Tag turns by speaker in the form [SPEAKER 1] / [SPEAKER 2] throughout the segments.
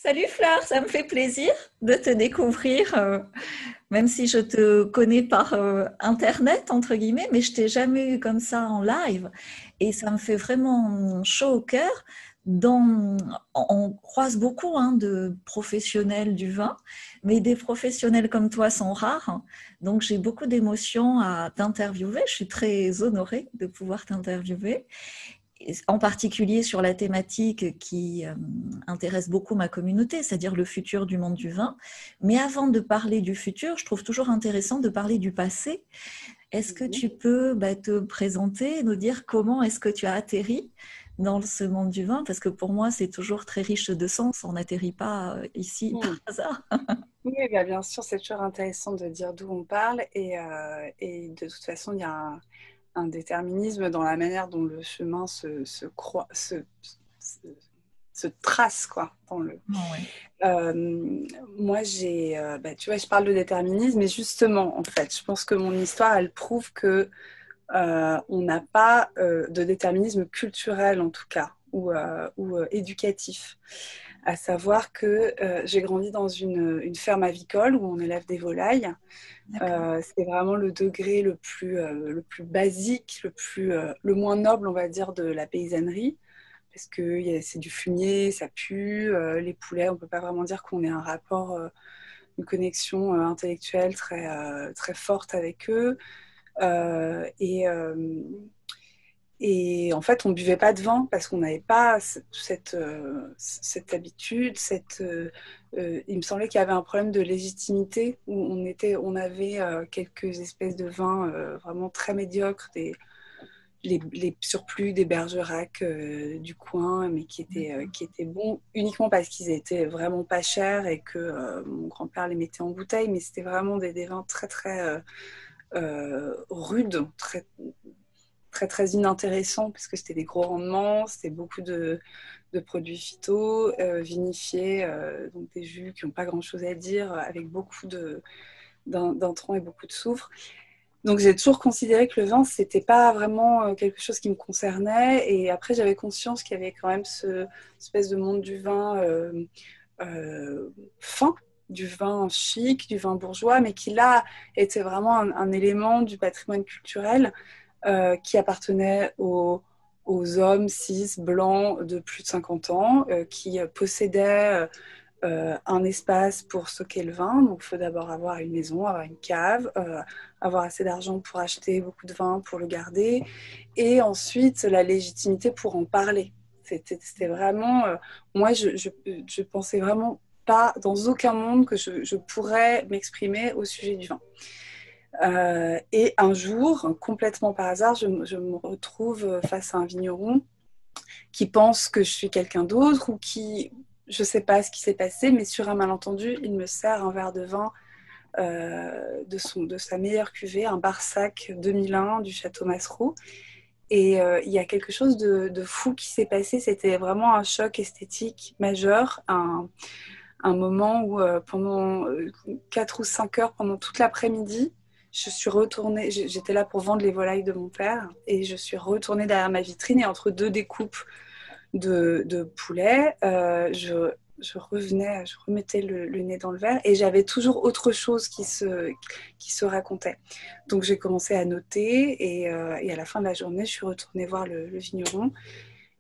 [SPEAKER 1] Salut Fleur, ça me fait plaisir de te découvrir, même si je te connais par Internet, entre guillemets, mais je t'ai jamais eu comme ça en live. Et ça me fait vraiment chaud au cœur. Dans, on croise beaucoup de professionnels du vin, mais des professionnels comme toi sont rares. Donc j'ai beaucoup d'émotions à t'interviewer. Je suis très honorée de pouvoir t'interviewer, en particulier sur la thématique qui intéresse beaucoup ma communauté, c'est-à-dire le futur du monde du vin. Mais avant de parler du futur, je trouve toujours intéressant de parler du passé. Est-ce que tu peux te présenter et nous dire comment est-ce que tu as atterri dans ce monde du vin? Parce que pour moi, c'est toujours très riche de sens. On n'atterrit pas ici par
[SPEAKER 2] Hmm.
[SPEAKER 1] hasard.
[SPEAKER 2] Oui, bien sûr, c'est toujours intéressant de dire d'où on parle et de toute façon, il y a un déterminisme dans la manière dont le chemin se, se trace, quoi.
[SPEAKER 1] Ouais.
[SPEAKER 2] Moi, tu vois, je parle de déterminisme, mais justement, en fait, je pense que mon histoire, elle prouve que on n'a pas de déterminisme culturel, en tout cas, ou éducatif. À savoir que j'ai grandi dans une ferme avicole où on élève des volailles.
[SPEAKER 1] D'accord.
[SPEAKER 2] C'est vraiment le degré le plus basique, le moins noble, on va dire, de la paysannerie. Parce que c'est du fumier, ça pue. Les poulets, on ne peut pas vraiment dire qu'on ait un rapport, une connexion intellectuelle très forte avec eux. Euh, et, euh, et en fait, on ne buvait pas de vin parce qu'on n'avait pas cette habitude. Il me semblait qu'il y avait un problème de légitimité où on avait quelques espèces de vins vraiment très médiocres, les surplus des Bergerac du coin, mais qui étaient bons uniquement parce qu'ils étaient vraiment pas chers et que mon grand-père les mettait en bouteille. Mais c'était vraiment des vins très rudes, très inintéressant parce que c'était des gros rendements, c'était beaucoup de produits phyto, vinifiés, donc des jus qui n'ont pas grand-chose à dire, avec beaucoup d'intrants et beaucoup de soufre. Donc j'ai toujours considéré que le vin, c'était pas vraiment quelque chose qui me concernait. Et après, j'avais conscience qu'il y avait quand même ce espèce de monde du vin euh, fin, du vin chic, du vin bourgeois, mais qui là était vraiment un élément du patrimoine culturel qui appartenait aux hommes cis blancs de plus de 50 ans qui possédaient un espace pour stocker le vin. Donc, il faut d'abord avoir une maison, avoir une cave, avoir assez d'argent pour acheter beaucoup de vin, pour le garder, et ensuite la légitimité pour en parler. C'était vraiment... moi, je pensais vraiment pas dans aucun monde que je pourrais m'exprimer au sujet du vin. Et un jour, complètement par hasard, je me retrouve face à un vigneron qui pense que je suis quelqu'un d'autre ou qui, je ne sais pas ce qui s'est passé, mais sur un malentendu, il me sert un verre de vin de sa meilleure cuvée, un Barsac 2001 du Château Massereau. Et il y a quelque chose de fou qui s'est passé. C'était vraiment un choc esthétique majeur, un moment où pendant 4 ou 5 heures, pendant toute l'après-midi, je suis retournée, j'étais là pour vendre les volailles de mon père, et je suis retournée derrière ma vitrine, et entre deux découpes de poulet, je revenais, je remettais le nez dans le verre, et j'avais toujours autre chose qui se racontait. Donc j'ai commencé à noter, et à la fin de la journée, je suis retournée voir le vigneron,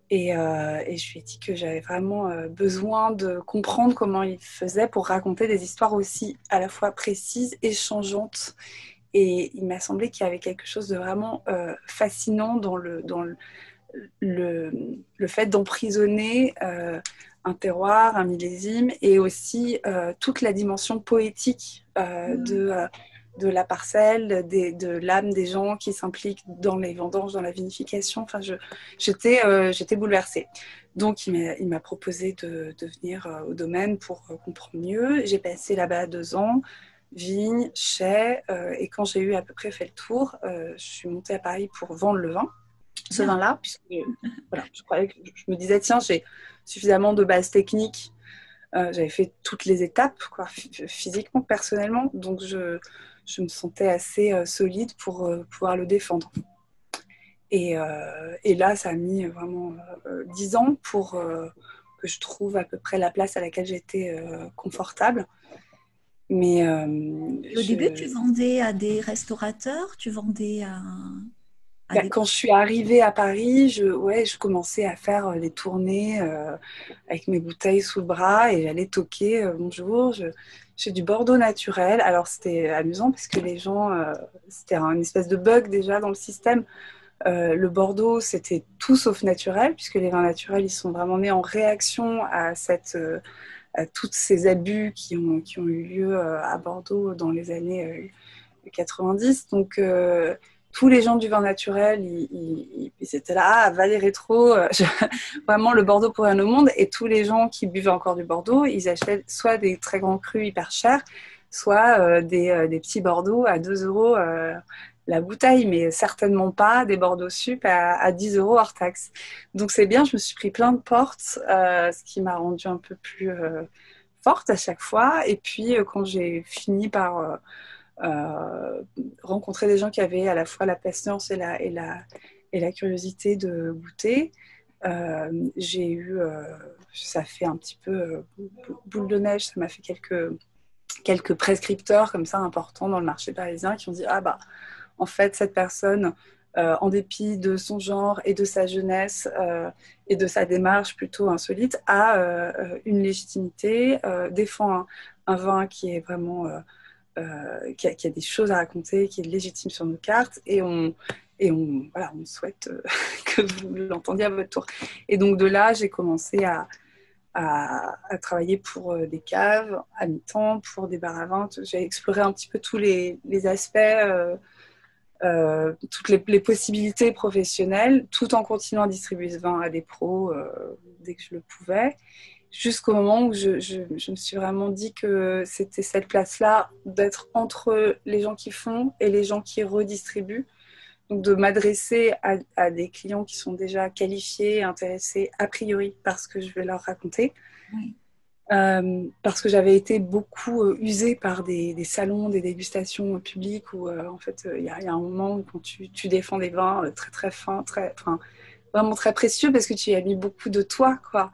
[SPEAKER 2] et je lui ai dit que j'avais vraiment besoin de comprendre comment il faisait pour raconter des histoires aussi à la fois précises et changeantes. Et il m'a semblé qu'il y avait quelque chose de vraiment fascinant le fait d'emprisonner un terroir, un millésime, et aussi toute la dimension poétique de la parcelle, de l'âme des gens qui s'impliquent dans les vendanges, dans la vinification. Enfin, j'étais bouleversée. Donc, il m'a proposé de venir au domaine pour comprendre mieux. J'ai passé là-bas 2 ans, vigne, chai, et quand j'ai eu à peu près fait le tour, je suis montée à Paris pour vendre le vin, ce
[SPEAKER 1] Bien.
[SPEAKER 2] vin-là, puisque voilà, je me disais, tiens, j'ai suffisamment de bases techniques, j'avais fait toutes les étapes, quoi, physiquement, personnellement, donc je me sentais assez solide pour pouvoir le défendre. Et là, ça a mis vraiment 10 ans que je trouve à peu près la place à laquelle j'étais confortable. Mais
[SPEAKER 1] Au début, tu vendais à des restaurateurs, tu vendais à des...
[SPEAKER 2] quand je suis arrivée à Paris, je commençais à faire les tournées avec mes bouteilles sous le bras et j'allais toquer bonjour, j'ai du Bordeaux naturel. Alors c'était amusant parce que les gens, c'était un espèce de bug déjà dans le système. Le Bordeaux, c'était tout sauf naturel, puisque les vins naturels, ils sont vraiment nés en réaction à tous ces abus qui ont eu lieu à Bordeaux dans les années 90. Donc, tous les gens du vin naturel, ils étaient là, Valet Rétro, vraiment le Bordeaux pour rien au monde. Et tous les gens qui buvaient encore du Bordeaux, ils achetaient soit des très grands crus hyper chers, soit des petits Bordeaux à 2 euros la bouteille, mais certainement pas des Bordeaux Sup à 10 euros hors taxe. Donc c'est bien, je me suis pris plein de portes, ce qui m'a rendue un peu plus forte à chaque fois. Et puis quand j'ai fini par rencontrer des gens qui avaient à la fois la patience et la curiosité de goûter, j'ai eu, ça fait un petit peu boule de neige, ça m'a fait quelques prescripteurs comme ça importants dans le marché parisien qui ont dit ah bah en fait cette personne en dépit de son genre et de sa jeunesse et de sa démarche plutôt insolite a une légitimité, défend un vin qui est vraiment qui a des choses à raconter, qui est légitime sur nos cartes voilà, on souhaite que vous l'entendiez à votre tour. Et donc de là j'ai commencé à travailler pour des caves à mi-temps, pour des bars à vin. J'ai exploré un petit peu tous les aspects, toutes les possibilités professionnelles, tout en continuant à distribuer ce vin à des pros dès que je le pouvais, jusqu'au moment où je me suis vraiment dit que c'était cette place-là d'être entre les gens qui font et les gens qui redistribuent. Donc de m'adresser à des clients qui sont déjà qualifiés, intéressés a priori par ce que je vais leur raconter.
[SPEAKER 1] Oui.
[SPEAKER 2] Parce que j'avais été beaucoup usée par des salons, des dégustations publiques où en fait il y a un moment où quand tu défends des vins très très fins, vraiment très précieux parce que tu y as mis beaucoup de toi, quoi.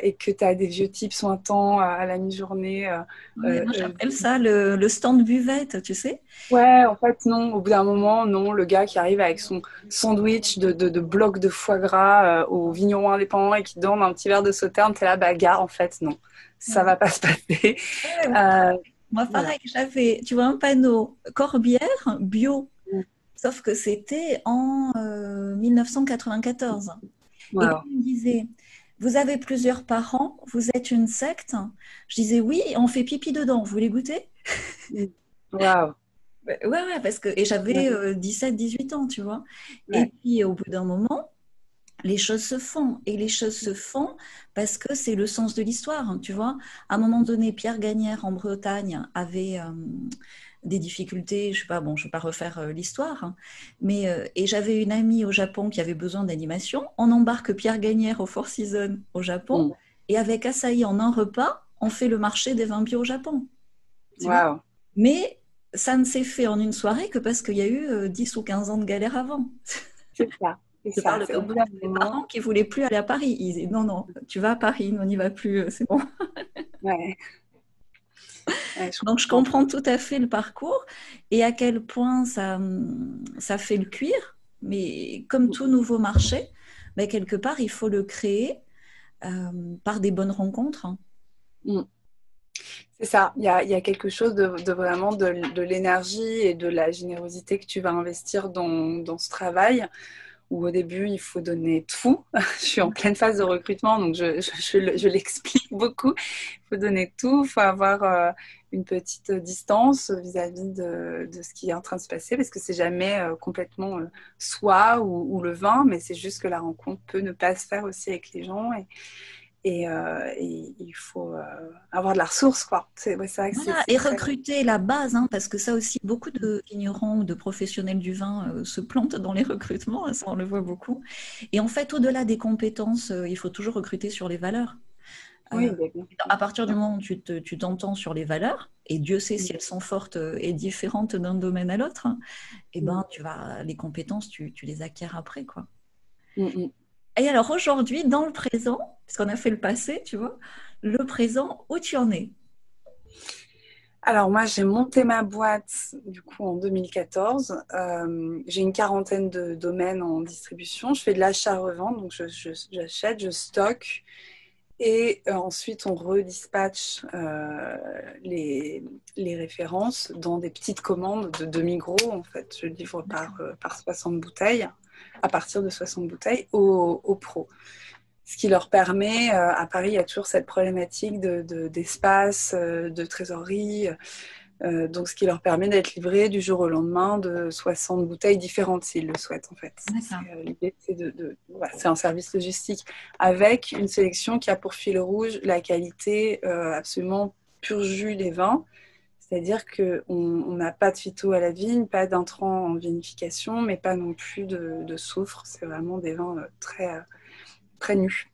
[SPEAKER 2] Et que tu as des vieux types sointants à la mi-journée.
[SPEAKER 1] Ouais, moi, j'appelle ça le stand buvette, tu sais.
[SPEAKER 2] Ouais, en fait, non. Au bout d'un moment, non. Le gars qui arrive avec son sandwich de blocs de foie gras au vigneron indépendant et qui donne un petit verre de sauterne, t'es là, bah, gars, en fait, non. Ça
[SPEAKER 1] Ouais.
[SPEAKER 2] va pas se passer.
[SPEAKER 1] Ouais,
[SPEAKER 2] Euh,
[SPEAKER 1] moi,
[SPEAKER 2] voilà.
[SPEAKER 1] pareil, j'avais, tu vois, un panneau Corbière bio, sauf que c'était en 1994. Et
[SPEAKER 2] Wow.
[SPEAKER 1] puis, il me disait, vous avez plusieurs parents, vous êtes une secte. Je disais, oui, on fait pipi dedans, vous voulez goûter?
[SPEAKER 2] Wow.
[SPEAKER 1] Ouais, ouais, parce que, et j'avais 17, 18 ans, tu vois. Et
[SPEAKER 2] Ouais.
[SPEAKER 1] puis, au bout d'un moment, les choses se font. Et les choses se font parce que c'est le sens de l'histoire, hein, tu vois. À un moment donné, Pierre Gagnère en Bretagne avait des difficultés. Je sais pas, bon, je ne vais pas refaire l'histoire, hein, mais et j'avais une amie au Japon qui avait besoin d'animation. On embarque Pierre Gagnère au Four Seasons au Japon et avec Asahi en un repas, on fait le marché des vins bio au Japon. Tu vois?
[SPEAKER 2] Wow.
[SPEAKER 1] Mais ça ne s'est fait en une soirée que parce qu'il y a eu 10 ou 15 ans de galère avant.
[SPEAKER 2] C'est ça. C'est
[SPEAKER 1] Je
[SPEAKER 2] ça.
[SPEAKER 1] parle
[SPEAKER 2] C'est au
[SPEAKER 1] comme
[SPEAKER 2] bout d'un
[SPEAKER 1] des
[SPEAKER 2] moment.
[SPEAKER 1] parents qui voulaient plus aller à Paris. Ils disaient non, non, tu vas à Paris, nous, on n'y va plus, c'est bon.
[SPEAKER 2] Ouais. Ouais, je
[SPEAKER 1] Donc je
[SPEAKER 2] comprends.
[SPEAKER 1] comprends tout à fait le parcours et à quel point ça fait le cuir. Mais comme tout nouveau marché, ben, quelque part, il faut le créer par des bonnes rencontres, hein.
[SPEAKER 2] Mm. C'est ça, il y a quelque chose de vraiment de l'énergie et de la générosité que tu vas investir dans ce travail, où au début, il faut donner tout. Je suis en pleine phase de recrutement, donc je l'explique beaucoup. Il faut donner tout, il faut avoir une petite distance vis-à-vis de ce qui est en train de se passer, parce que c'est jamais complètement soi ou le vin, mais c'est juste que la rencontre peut ne pas se faire aussi avec les gens. Et il faut avoir de la ressource, quoi. C'est vrai que
[SPEAKER 1] Voilà,
[SPEAKER 2] c'est
[SPEAKER 1] et
[SPEAKER 2] très...
[SPEAKER 1] recruter la base, hein, parce que ça aussi, beaucoup de vignerons ou de professionnels du vin se plantent dans les recrutements, hein, ça on le voit beaucoup. Et en fait, au-delà des compétences, il faut toujours recruter sur les valeurs.
[SPEAKER 2] Oui,
[SPEAKER 1] Euh,
[SPEAKER 2] bien sûr.
[SPEAKER 1] à partir du moment où tu t'entends sur les valeurs, et Dieu sait si elles sont fortes et différentes d'un domaine à l'autre, hein, eh ben, les compétences, tu les acquiers après, quoi.
[SPEAKER 2] Mm, mm.
[SPEAKER 1] Et alors aujourd'hui, dans le présent, puisqu'on a fait le passé, tu vois, le présent, où tu en es?
[SPEAKER 2] Alors moi, j'ai monté ma boîte du coup en 2014. J'ai une quarantaine de domaines en distribution. Je fais de l'achat-revente, donc j'achète, je stocke et ensuite on redispatche les références dans des petites commandes de demi-gros. En fait, je livre par 60 bouteilles, à partir de 60 bouteilles aux pros. Ce qui leur permet, à Paris, il y a toujours cette problématique d'espace, de trésorerie. Donc, ce qui leur permet d'être livrés du jour au lendemain de 60 bouteilles différentes s'ils le souhaitent, en fait.
[SPEAKER 1] D'accord.
[SPEAKER 2] L'idée, c'est voilà, c'est un service logistique avec une sélection qui a pour fil rouge la qualité absolument pur jus des vins. C'est-à-dire qu'on n'a pas de phyto à la vigne, pas d'intrants en vinification, mais pas non plus de soufre. C'est vraiment des vins très nus.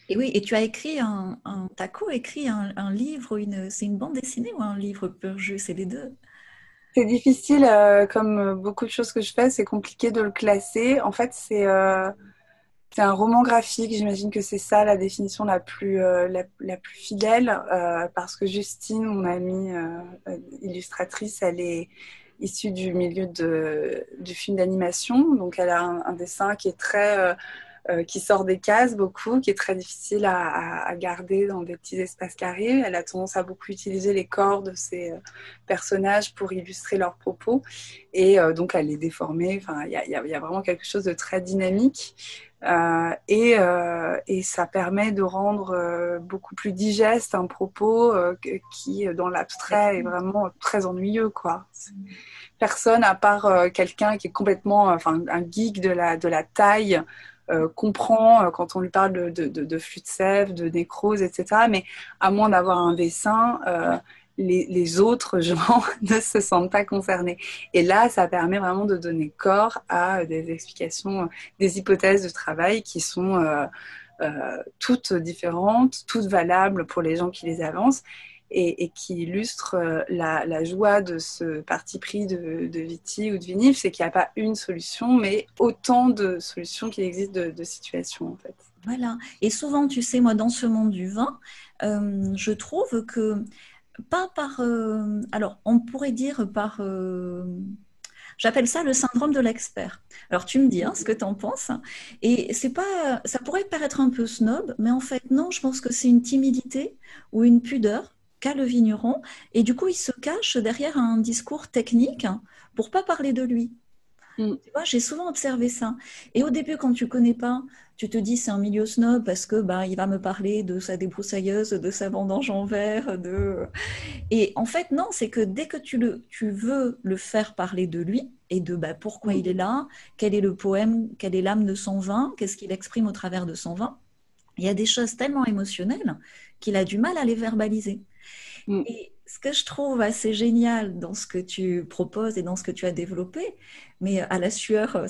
[SPEAKER 1] Et oui, et tu as écrit t'as co-écrit un livre, c'est une bande dessinée ou un livre pur jus, c'est les deux.
[SPEAKER 2] C'est difficile, comme beaucoup de choses que je fais, c'est compliqué de le classer. En fait, c'est un roman graphique. J'imagine que c'est ça la définition la plus fidèle, parce que Justine, mon amie illustratrice, elle est issue du milieu du film d'animation. Donc, elle a un dessin qui est qui sort des cases beaucoup, qui est très difficile à garder dans des petits espaces carrés. Elle a tendance à beaucoup utiliser les corps de ses personnages pour illustrer leurs propos. Et donc, elle les déformer. Enfin, il y a vraiment quelque chose de très dynamique. Et ça permet de rendre beaucoup plus digeste un propos qui, dans l'abstrait, est vraiment très ennuyeux, quoi. Personne, à part quelqu'un qui est complètement, enfin, un geek de la taille, comprend quand on lui parle de flux de sève, de nécrose, etc. Mais à moins d'avoir un dessin, les autres gens ne se sentent pas concernés. Et là, ça permet vraiment de donner corps à des explications, des hypothèses de travail qui sont toutes différentes, toutes valables pour les gens qui les avancent et qui illustre la joie de ce parti pris de Viti ou de Vinif, c'est qu'il n'y a pas une solution, mais autant de solutions qu'il existe de situations en fait.
[SPEAKER 1] Voilà. Et souvent, tu sais, moi, dans ce monde du vin, je trouve que, pas par... alors, on pourrait dire par... j'appelle ça le syndrome de l'expert. Alors, tu me dis hein, ce que tu en penses. Et c'est pas, ça pourrait paraître un peu snob, mais en fait, non, je pense que c'est une timidité ou une pudeur qu'a le vigneron. Et du coup, il se cache derrière un discours technique pour pas parler de lui.
[SPEAKER 2] Mm.
[SPEAKER 1] Tu vois, j'ai souvent observé ça. Et au début, quand tu connais pas, tu te dis c'est un milieu snob parce que bah, il va me parler de sa débroussailleuse, de sa vendange en verre, de... Et en fait, non, c'est que dès que tu veux le faire parler de lui et de bah, pourquoi
[SPEAKER 2] Mm.
[SPEAKER 1] il est là, quel est le poème, quelle est l'âme de son vin, qu'est-ce qu'il exprime au travers de son vin, il y a des choses tellement émotionnelles qu'il a du mal à les verbaliser.
[SPEAKER 2] Mm.
[SPEAKER 1] Et ce que je trouve assez génial dans ce que tu proposes et dans ce que tu as développé, mais à la sueur,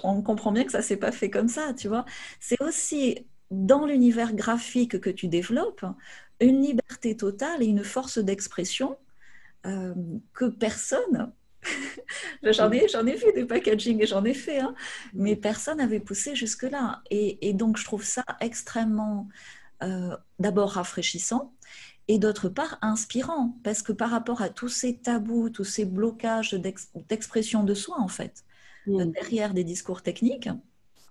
[SPEAKER 1] on comprend bien que ça ne s'est pas fait comme ça, tu vois. C'est aussi dans l'univers graphique que tu développes une liberté totale et une force d'expression euh, que personne, j'en ai vu des packaging et j'en ai fait, hein, mais personne n'avait poussé jusque-là. Et donc je trouve ça extrêmement, d'abord rafraîchissant et d'autre part inspirant, parce que par rapport à tous ces tabous, tous ces blocages d'expression de soi, en fait,
[SPEAKER 2] Mm.
[SPEAKER 1] derrière des discours techniques,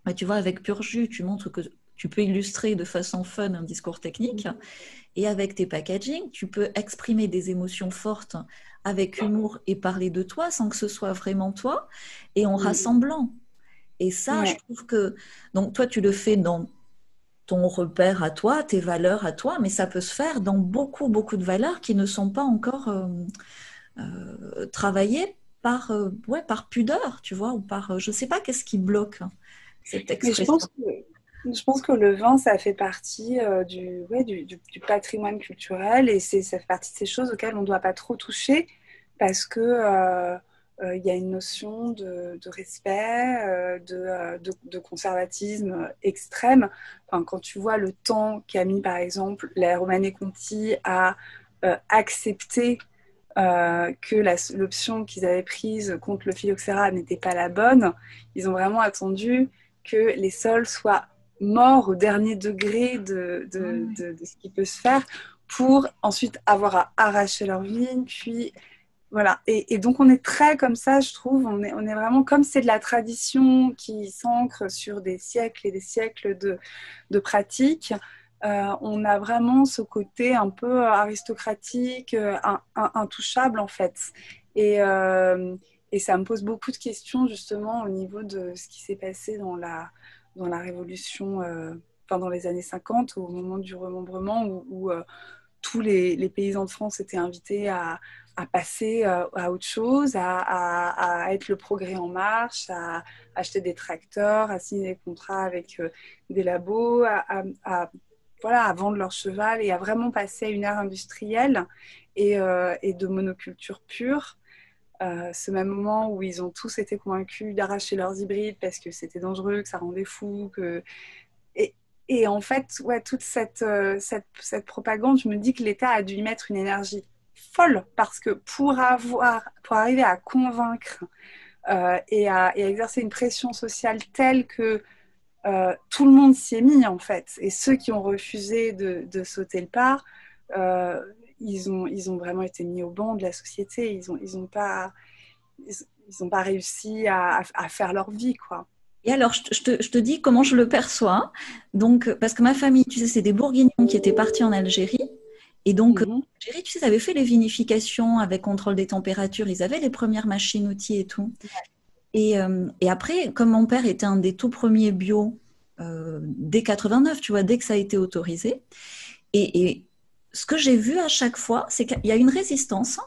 [SPEAKER 1] bah, tu vois, avec Pur Jus, tu montres que tu peux illustrer de façon fun un discours technique, et avec tes packaging, tu peux exprimer des émotions fortes avec humour et parler de toi sans que ce soit vraiment toi, et en
[SPEAKER 2] Mm.
[SPEAKER 1] rassemblant. Et ça, je
[SPEAKER 2] Ouais.
[SPEAKER 1] trouve que... Donc toi, tu le fais dans ton repère à toi, tes valeurs à toi, mais ça peut se faire dans beaucoup, beaucoup de valeurs qui ne sont pas encore travaillées par, ouais, par pudeur, tu vois, ou par, je ne sais pas qu'est-ce qui bloque hein, cette
[SPEAKER 2] Mais
[SPEAKER 1] expression.
[SPEAKER 2] je pense que le vin, ça fait partie ouais, du patrimoine culturel et ça fait partie de ces choses auxquelles on ne doit pas trop toucher parce que il y a une notion de respect, de conservatisme extrême. Enfin, quand tu vois le temps qu'a mis, par exemple, la Romanée Conti à accepter que l'option qu'ils avaient prise contre le phylloxéra n'était pas la bonne, ils ont vraiment attendu que les sols soient morts au dernier degré de ce qui peut se faire pour ensuite avoir à arracher leurs vignes, puis voilà. Et donc on est très comme ça, je trouve, on est vraiment comme c'est de la tradition qui s'ancre sur des siècles et des siècles de pratiques. On a vraiment ce côté un peu aristocratique, intouchable en fait. Et, euh, et ça me pose beaucoup de questions justement au niveau de ce qui s'est passé dans la Révolution, pendant les années 50, au moment du remembrement, où tous les paysans de France étaient invités à passer à autre chose, à être le progrès en marche, à acheter des tracteurs, à signer des contrats avec des labos, voilà, à vendre leur cheval et à vraiment passer à une ère industrielle et de monoculture pure. Ce même moment où ils ont tous été convaincus d'arracher leurs hybrides parce que c'était dangereux, que ça rendait fou, et, et en fait, ouais, toute cette propagande, je me dis que l'État a dû y mettre une énergie folle parce que pour arriver à convaincre et à exercer une pression sociale telle que tout le monde s'y est mis en fait. Et ceux qui ont refusé de sauter le pas, euh, ils ont vraiment été mis au banc de la société. Ils ont pas réussi à faire leur vie, quoi.
[SPEAKER 1] Et alors, je te dis comment je le perçois. Donc, parce que ma famille, tu sais, c'est des Bourguignons qui étaient partis en Algérie. Et donc,
[SPEAKER 2] Mhm.
[SPEAKER 1] en Algérie, tu sais, ils avaient fait les vinifications avec contrôle des températures. Ils avaient les premières machines-outils et tout. Et après, comme mon père était un des tout premiers bio dès 89, tu vois, dès que ça a été autorisé. Et ce que j'ai vu à chaque fois, c'est qu'il y a une résistance.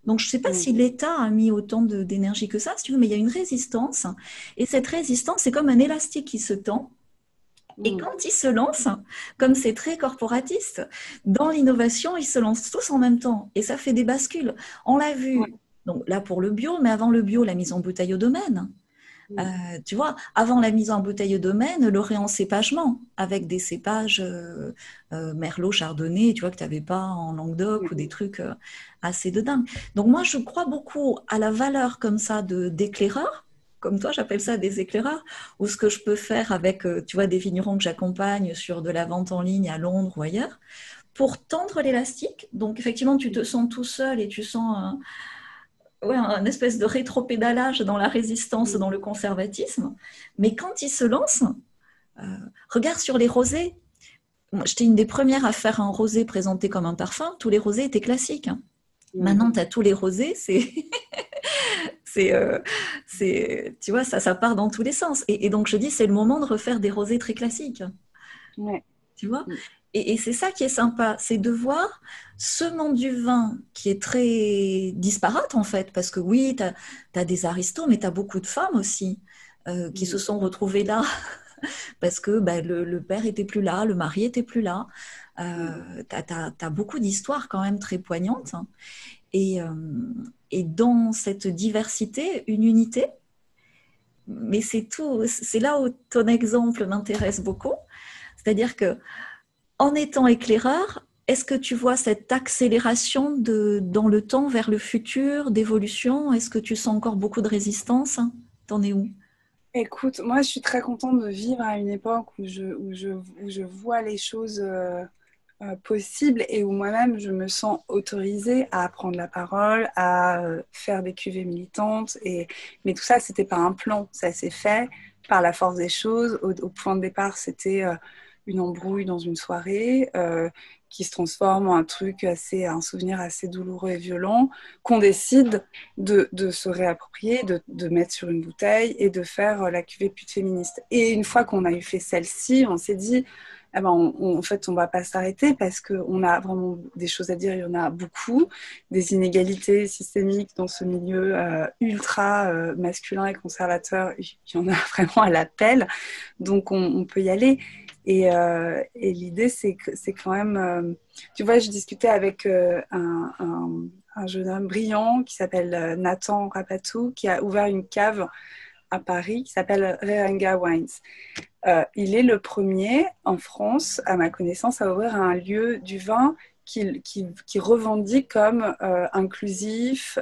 [SPEAKER 1] Donc, je ne sais pas
[SPEAKER 2] Mhm.
[SPEAKER 1] si l'État a mis autant d'énergie que ça, si tu veux, mais il y a une résistance. Et cette résistance, c'est comme un élastique qui se tend. Et
[SPEAKER 2] Mhm.
[SPEAKER 1] quand ils se lancent, comme c'est très corporatiste, dans l'innovation, ils se lancent tous en même temps. Et ça fait des bascules. On l'a
[SPEAKER 2] Ouais.
[SPEAKER 1] vu, donc là pour le bio, mais avant le bio, la mise en bouteille au domaine. Euh,
[SPEAKER 2] Mhm.
[SPEAKER 1] Tu vois, avant la mise en bouteille au domaine, le réencépagement avec des cépages Merlot, Chardonnay, tu vois, que tu n'avais pas en Languedoc ou des trucs assez de dingue. Donc moi, je crois beaucoup à la valeur comme ça d'éclaireur, comme toi, j'appelle ça des éclaireurs, ou ce que je peux faire avec, tu vois, des vignerons que j'accompagne sur de la vente en ligne à Londres ou ailleurs, pour tendre l'élastique. Donc effectivement, tu te sens tout seul et tu sens ouais, un espèce de rétropédalage dans la résistance,
[SPEAKER 2] Mhm.
[SPEAKER 1] dans le conservatisme. Mais quand ils se lancent, euh, regarde sur les rosés. Moi, j'étais une des premières à faire un rosé présenté comme un parfum. Tous les rosés étaient classiques.
[SPEAKER 2] Mhm.
[SPEAKER 1] Maintenant, tu as tous les rosés, c'est, euh, tu vois, ça part dans tous les sens. Et donc, je dis, c'est le moment de refaire des rosés très classiques,
[SPEAKER 2] Ouais.
[SPEAKER 1] tu vois.
[SPEAKER 2] Mhm.
[SPEAKER 1] Et c'est ça qui est sympa, c'est de voir ce monde du vin qui est très disparate en fait, parce que oui, tu as des aristos, mais tu as beaucoup de femmes aussi qui se
[SPEAKER 2] Mhm.
[SPEAKER 1] sont retrouvées là parce que bah, le père était plus là, le mari était plus là.
[SPEAKER 2] Mhm.
[SPEAKER 1] Tu as beaucoup d'histoires quand même très poignantes. Et, euh, et dans cette diversité, une unité, mais c'est tout, c'est là où ton exemple m'intéresse beaucoup. C'est-à-dire que en étant éclaireur, est-ce que tu vois cette accélération dans le temps vers le futur, d'évolution? Est-ce que tu sens encore beaucoup de résistance? T'en es où?
[SPEAKER 2] Écoute, moi, je suis très contente de vivre à une époque où je vois les choses possibles et où moi-même, je me sens autorisée à prendre la parole, à faire des cuvées militantes. Mais tout ça, c'était pas un plan. Ça s'est fait par la force des choses. Au point de départ, c'était une embrouille dans une soirée qui se transforme en un souvenir assez douloureux et violent, qu'on décide de se réapproprier, de mettre sur une bouteille et de faire la cuvée pute féministe. Et une fois qu'on a eu fait celle-ci, on s'est dit, eh ben, en fait, on ne va pas s'arrêter parce qu'on a vraiment des choses à dire, il y en a beaucoup, des inégalités systémiques dans ce milieu ultra masculin et conservateur, il y en a vraiment à l'appel, donc on peut y aller. Et l'idée, c'est quand même, tu vois, je discutais avec un jeune homme brillant qui s'appelle Nathan Rapatou, qui a ouvert une cave à Paris qui s'appelle Rerenga Wines. Il est le premier en France, à ma connaissance, à ouvrir un lieu du vin qui revendique comme inclusif,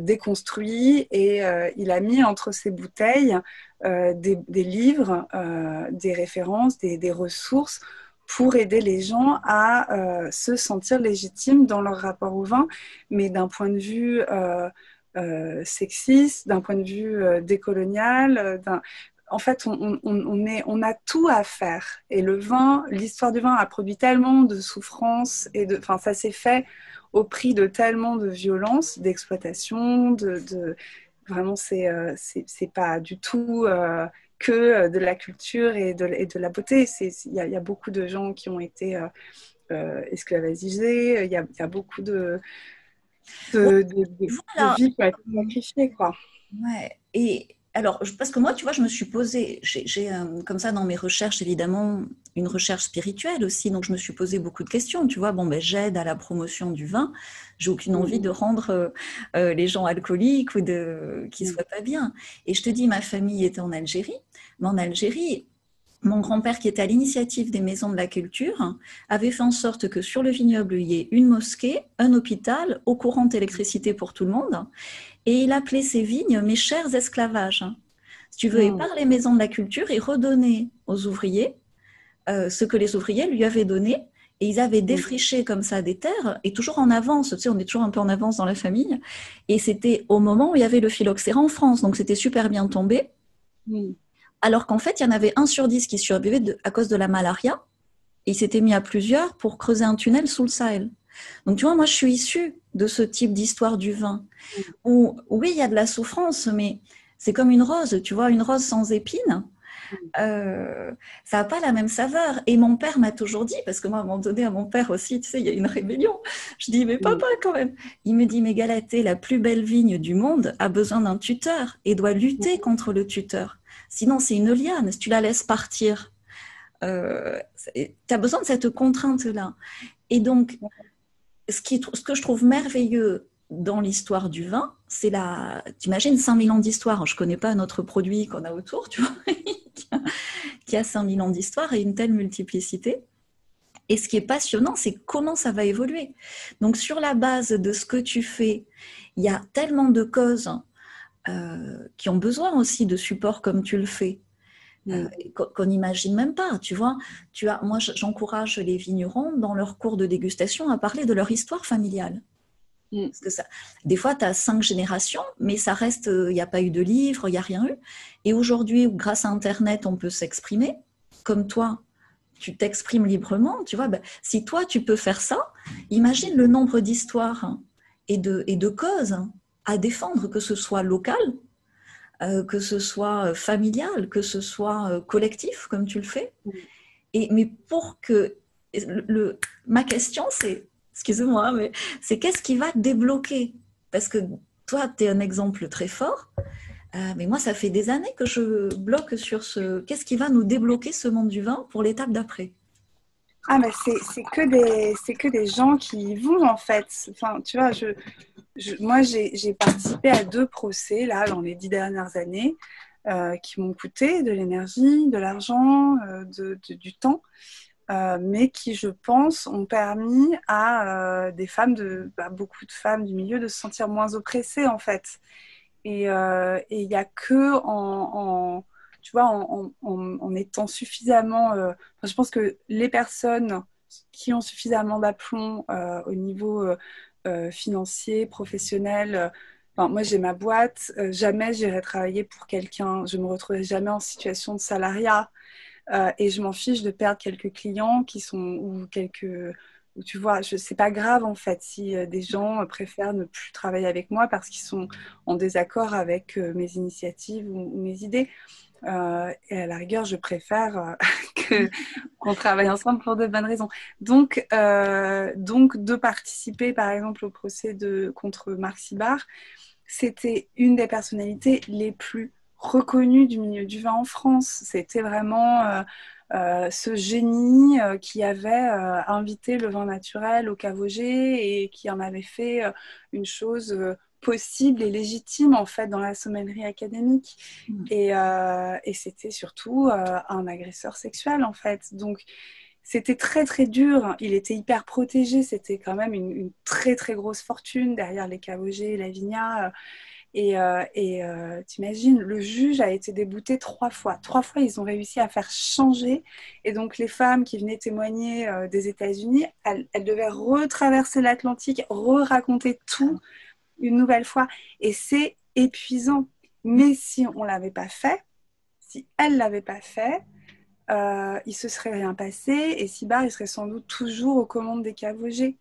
[SPEAKER 2] déconstruit et il a mis entre ses bouteilles des livres, des références, des ressources pour aider les gens à se sentir légitimes dans leur rapport au vin, mais d'un point de vue sexiste, d'un point de vue décolonial. En fait, on a tout à faire. Et le vin, l'histoire du vin a produit tellement de souffrances enfin, ça s'est fait au prix de tellement de violence, d'exploitation, vraiment, c'est pas du tout que de la culture et de la beauté. Il y a beaucoup de gens qui ont été esclavagisés. Il y a beaucoup
[SPEAKER 1] Ouais,
[SPEAKER 2] de
[SPEAKER 1] voilà.
[SPEAKER 2] vies qui ont été sacrifiées, quoi.
[SPEAKER 1] Ouais. Et alors, parce que moi, tu vois, je me suis posée, j'ai comme ça dans mes recherches, évidemment, une recherche spirituelle aussi, donc je me suis posé beaucoup de questions, tu vois, bon, ben, j'aide à la promotion du vin, j'ai aucune envie de rendre les gens alcooliques ou qu'ils soient pas bien. Et je te dis, ma famille était en Algérie, mais en Algérie, mon grand-père, qui était à l'initiative des maisons de la culture, avait fait en sorte que sur le vignoble, il y ait une mosquée, un hôpital, eau courante, électricité pour tout le monde. Et il appelait ces vignes mes chers esclavages. Si tu veux, et par les maisons de la culture, il redonnait aux ouvriers ce que les ouvriers lui avaient donné. Et ils avaient défriché comme ça des terres, et toujours en avance, tu sais, on est toujours un peu en avance dans la famille. Et c'était au moment où il y avait le phylloxéra en France, donc c'était super bien tombé. Alors qu'en fait, il y en avait 1 sur 10 qui survivaient à cause de la malaria. Et il s'était mis à plusieurs pour creuser un tunnel sous le Sahel. Donc tu vois, moi je suis issue de ce type d'histoire du vin, où oui, il y a de la souffrance, mais c'est comme une rose, tu vois, une rose sans épines, ça n'a pas la même saveur. Et mon père m'a toujours dit, parce que moi à un moment donné à mon père aussi, tu sais, il y a une rébellion, je dis mais papa quand même, il me dit mais Galatée, la plus belle vigne du monde a besoin d'un tuteur et doit lutter contre le tuteur, sinon c'est une liane, si tu la laisses partir, tu as besoin de cette contrainte-là. Et donc, ce que je trouve merveilleux dans l'histoire du vin, c'est t'imagines 5000 ans d'histoire. Je ne connais pas un autre produit qu'on a autour, tu vois, qui a 5000 ans d'histoire et une telle multiplicité. Et ce qui est passionnant, c'est comment ça va évoluer. Donc, sur la base de ce que tu fais, il y a tellement de causes qui ont besoin aussi de support comme tu le fais. Qu'on n'imagine même pas, tu vois. Moi, j'encourage les vignerons dans leurs cours de dégustation à parler de leur histoire familiale. Parce que des fois, tu as 5 générations, mais ça reste, il n'y a pas eu de livre, il n'y a rien eu. Et aujourd'hui, grâce à Internet, on peut s'exprimer. Comme toi, tu t'exprimes librement, tu vois. Ben, si toi, tu peux faire ça, imagine le nombre d'histoires et de causes à défendre, que ce soit local, que ce soit familial, que ce soit collectif, comme tu le fais. Mais pour que... ma question, c'est, excusez-moi, mais c'est qu'est-ce qui va te débloquer? Parce que toi, tu es un exemple très fort, mais moi, ça fait des années que je bloque sur qu'est-ce qui va nous débloquer ce monde du vin pour l'étape d'après?
[SPEAKER 2] Ah, mais c'est que des gens qui y vont, en fait. Enfin, tu vois, moi, j'ai participé à 2 procès, là, dans les 10 dernières années, qui m'ont coûté de l'énergie, de l'argent, du temps, mais qui, je pense, ont permis à des femmes, beaucoup de femmes du milieu de se sentir moins oppressées, en fait. Et il n'y a que tu vois, en étant suffisamment... je pense que les personnes qui ont suffisamment d'aplomb au niveau financier, professionnel... moi, j'ai ma boîte. Jamais j'irai travailler pour quelqu'un. Je me retrouverai jamais en situation de salariat. Et je m'en fiche de perdre quelques clients qui sont... ou quelques... Tu vois, c'est pas grave en fait si des gens préfèrent ne plus travailler avec moi parce qu'ils sont en désaccord avec mes initiatives ou mes idées. Et à la rigueur, je préfère qu'on travaille ensemble pour de bonnes raisons. Donc, de participer par exemple au procès contre Marc Sibard, c'était une des personnalités les plus reconnues du milieu du vin en France. C'était vraiment ce génie qui avait invité le vin naturel au Cavogé et qui en avait fait une chose possible et légitime en fait dans la sommellerie académique. Et c'était surtout un agresseur sexuel en fait. Donc c'était très très dur. Il était hyper protégé. C'était quand même une très très grosse fortune derrière les Cavogé et la Vigna. T'imagines, le juge a été débouté 3 fois. 3 fois, ils ont réussi à faire changer. Et donc, les femmes qui venaient témoigner des États-Unis, elles devaient retraverser l'Atlantique, re-raconter tout une nouvelle fois. Et c'est épuisant. Mais si on ne l'avait pas fait, si elle ne l'avait pas fait, il se serait rien passé et Sybar, il serait sans doute toujours aux commandes des Cavogé.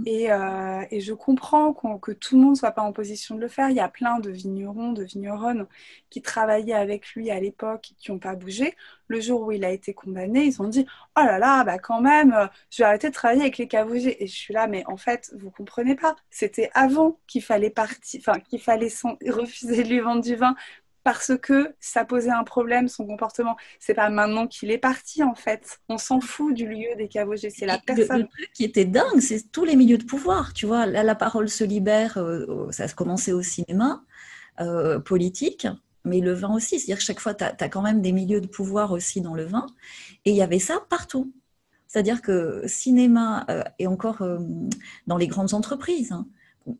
[SPEAKER 2] Et je comprends que tout le monde ne soit pas en position de le faire. Il y a plein de vignerons, de vigneronnes qui travaillaient avec lui à l'époque et qui n'ont pas bougé. Le jour où il a été condamné, ils ont dit « Oh là là, bah quand même, je vais arrêter de travailler avec les Cavogé. » Et je suis là, mais en fait, vous ne comprenez pas. C'était avant qu'il fallait refuser de lui vendre du vin parce que ça posait un problème, son comportement. C'est pas maintenant qu'il est parti, en fait. On s'en fout du lieu des Cavogé. C'est la personne.
[SPEAKER 1] Le truc qui était dingue, c'est tous les milieux de pouvoir. Tu vois, là, la parole se libère, ça a commencé au cinéma, politique, mais le vin aussi. C'est-à-dire que chaque fois, tu as quand même des milieux de pouvoir aussi dans le vin. Et il y avait ça partout. C'est-à-dire que cinéma, et encore dans les grandes entreprises, hein,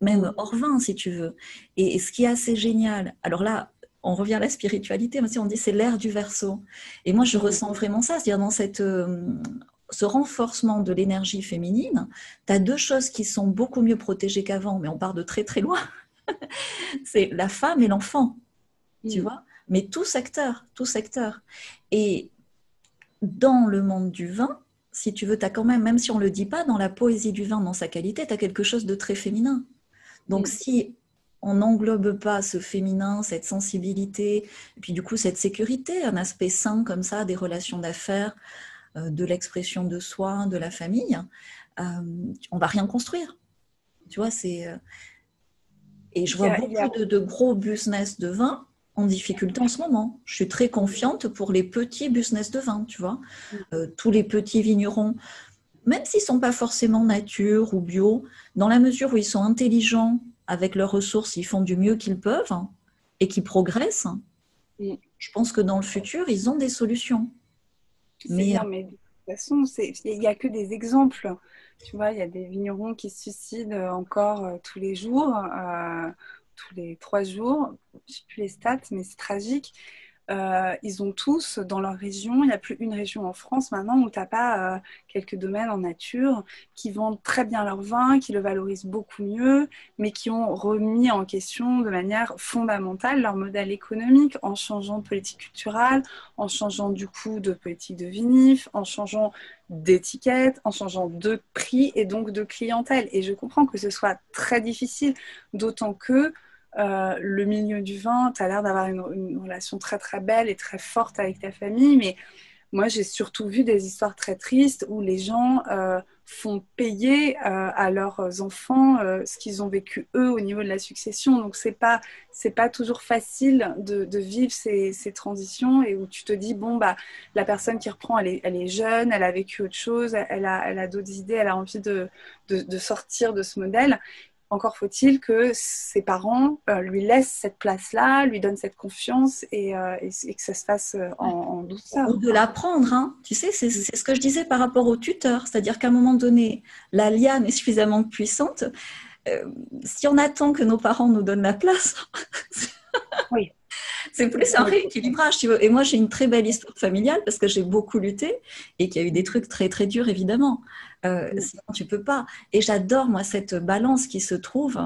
[SPEAKER 1] même hors vin, si tu veux. Et ce qui est assez génial, alors là, on revient à la spiritualité, mais si on dit c'est l'ère du Verseau. Et moi, je ressens vraiment ça, c'est-à-dire dans ce renforcement de l'énergie féminine, tu as 2 choses qui sont beaucoup mieux protégées qu'avant, mais on part de très très loin. C'est la femme et l'enfant, tu vois, mais tout secteur, tout secteur. Et dans le monde du vin, si tu veux, tu as quand même si on ne le dit pas, dans la poésie du vin, dans sa qualité, tu as quelque chose de très féminin. Donc si on n'englobe pas ce féminin, cette sensibilité, et puis du coup cette sécurité, un aspect sain comme ça, des relations d'affaires, de l'expression de soi, de la famille, on va rien construire. Tu vois, et je vois beaucoup de gros business de vin en difficulté en ce moment. Je suis très confiante pour les petits business de vin, tu vois. Tous les petits vignerons, même s'ils ne sont pas forcément nature ou bio, dans la mesure où ils sont intelligents avec leurs ressources, ils font du mieux qu'ils peuvent et qu'ils progressent, je pense que dans le futur, ils ont des solutions.
[SPEAKER 2] Non, mais de toute façon, il n'y a que des exemples. Tu vois, il y a des vignerons qui se suicident encore tous les jours, tous les 3 jours. Je ne sais plus les stats, mais c'est tragique. Ils ont tous dans leur région, il n'y a plus une région en France maintenant où tu n'as pas quelques domaines en nature qui vendent très bien leur vin, qui le valorisent beaucoup mieux, mais qui ont remis en question de manière fondamentale leur modèle économique en changeant de politique culturelle, en changeant du coup de politique de vinif, en changeant d'étiquette, en changeant de prix et donc de clientèle. Et je comprends que ce soit très difficile, d'autant que le milieu du vin, tu as l'air d'avoir une relation très très belle et très forte avec ta famille, mais moi j'ai surtout vu des histoires très tristes où les gens font payer à leurs enfants ce qu'ils ont vécu eux au niveau de la succession. Donc c'est pas toujours facile de vivre ces transitions et où tu te dis bon bah la personne qui reprend elle est jeune, elle a vécu autre chose, elle a d'autres idées, elle a envie de sortir de ce modèle. Encore faut-il que ses parents lui laissent cette place-là, lui donnent cette confiance et que ça se fasse en douceur.
[SPEAKER 1] Ou de l'apprendre, hein. Tu sais, c'est ce que je disais par rapport au tuteur. C'est-à-dire qu'à un moment donné, la liane est suffisamment puissante. Si on attend que nos parents nous donnent la place,
[SPEAKER 2] oui.
[SPEAKER 1] C'est plus un rééquilibrage, tu veux. Et moi, j'ai une très belle histoire familiale parce que j'ai beaucoup lutté et qu'il y a eu des trucs très, très durs, évidemment. Sinon, tu peux pas. Et j'adore, moi, cette balance qui se trouve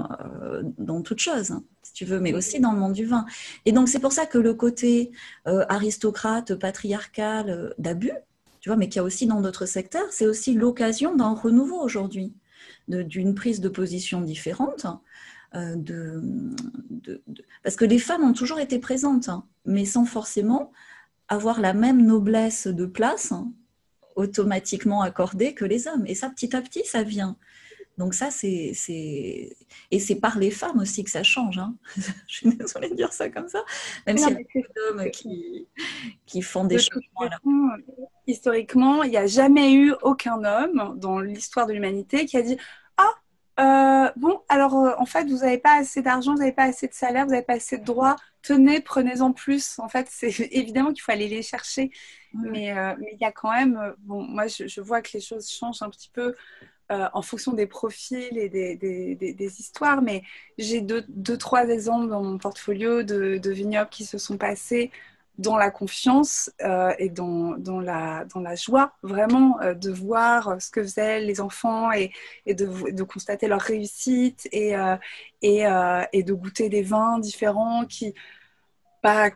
[SPEAKER 1] dans toute chose, hein, si tu veux, mais aussi dans le monde du vin. Et donc, c'est pour ça que le côté aristocrate, patriarcal, d'abus, tu vois, mais qu'il y a aussi dans d'autres secteurs, c'est aussi l'occasion d'un renouveau aujourd'hui, d'une prise de position différente. Parce que les femmes ont toujours été présentes, hein, mais sans forcément avoir la même noblesse de place automatiquement accordée que les hommes. Et ça, petit à petit, ça vient. Donc ça, et c'est par les femmes aussi que ça change. Hein. Je suis désolée de dire ça comme ça, même s'il y a beaucoup d'hommes qui font des changements.
[SPEAKER 2] Historiquement, il n'y a jamais eu aucun homme dans l'histoire de l'humanité qui a dit bon, alors en fait, vous n'avez pas assez d'argent, vous n'avez pas assez de salaire, vous n'avez pas assez de droits, tenez, prenez-en plus. En fait, c'est évidemment qu'il faut aller les chercher. Mais il y a quand même, bon, moi je vois que les choses changent un petit peu en fonction des profils et des histoires, mais j'ai deux, trois exemples dans mon portfolio de vignobles qui se sont passés dans la confiance et dans la joie, vraiment, de voir ce que faisaient les enfants et de constater leur réussite et de goûter des vins différents bah,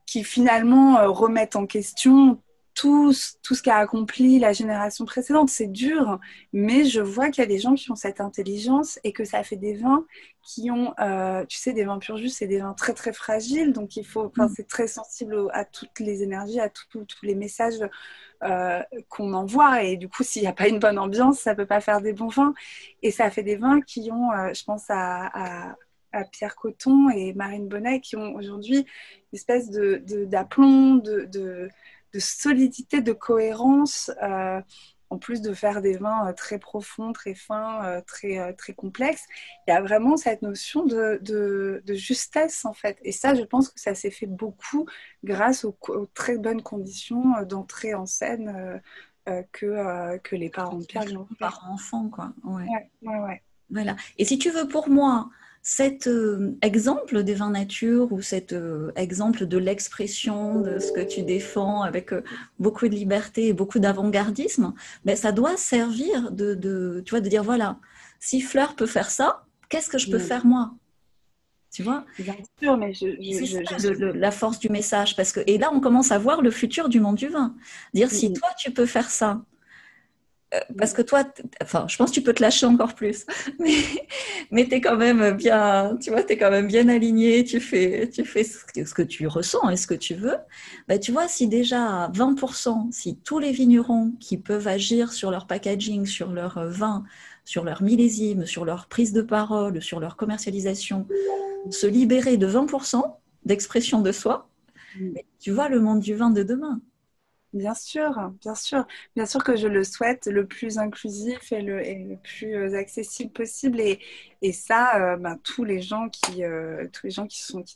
[SPEAKER 2] qui finalement remettent en question tout ce qu'a accompli la génération précédente. C'est dur, mais je vois qu'il y a des gens qui ont cette intelligence et que ça fait des vins qui ont, tu sais, des vins pur jus, c'est des vins très très fragiles, donc c'est très sensible à toutes les énergies, à tous les messages qu'on envoie, et du coup, s'il n'y a pas une bonne ambiance, ça peut pas faire des bons vins. Et ça fait des vins qui ont, je pense à Pierre Coton et Marine Bonnet, qui ont aujourd'hui une espèce d'aplomb, de solidité, de cohérence, en plus de faire des vins très profonds, très fins, très complexes. Il y a vraiment cette notion de justesse, en fait. Et ça, je pense que ça s'est fait beaucoup grâce aux très bonnes conditions d'entrée en scène que les parents de Pierre lui ont fait.
[SPEAKER 1] Parents-enfants, quoi. Ouais.
[SPEAKER 2] Ouais.
[SPEAKER 1] Voilà. Et si tu veux, pour moi, cet exemple des vins nature ou cet exemple de l'expression de ce que tu défends avec beaucoup de liberté et beaucoup d'avant-gardisme, ben, ça doit servir tu vois, de dire, voilà, si Fleur peut faire ça, qu'est-ce que je peux faire moi? Tu vois?
[SPEAKER 2] Bien sûr, mais
[SPEAKER 1] C'est ça, la force du message. Et là, on commence à voir le futur du monde du vin. Dire, si toi, tu peux faire ça, parce que toi, enfin, je pense que tu peux te lâcher encore plus, mais tu es quand même bien, tu vois, tu es quand même bien aligné, tu fais ce que tu ressens et ce que tu veux. Bah, tu vois, si déjà 20%, si tous les vignerons qui peuvent agir sur leur packaging, sur leur vin, sur leur millésime, sur leur prise de parole, sur leur commercialisation, se libérer de 20% d'expression de soi, tu vois le monde du vin de demain.
[SPEAKER 2] Bien sûr, bien sûr. Bien sûr que je le souhaite le plus inclusif et le plus accessible possible. Et ça, tous les gens qui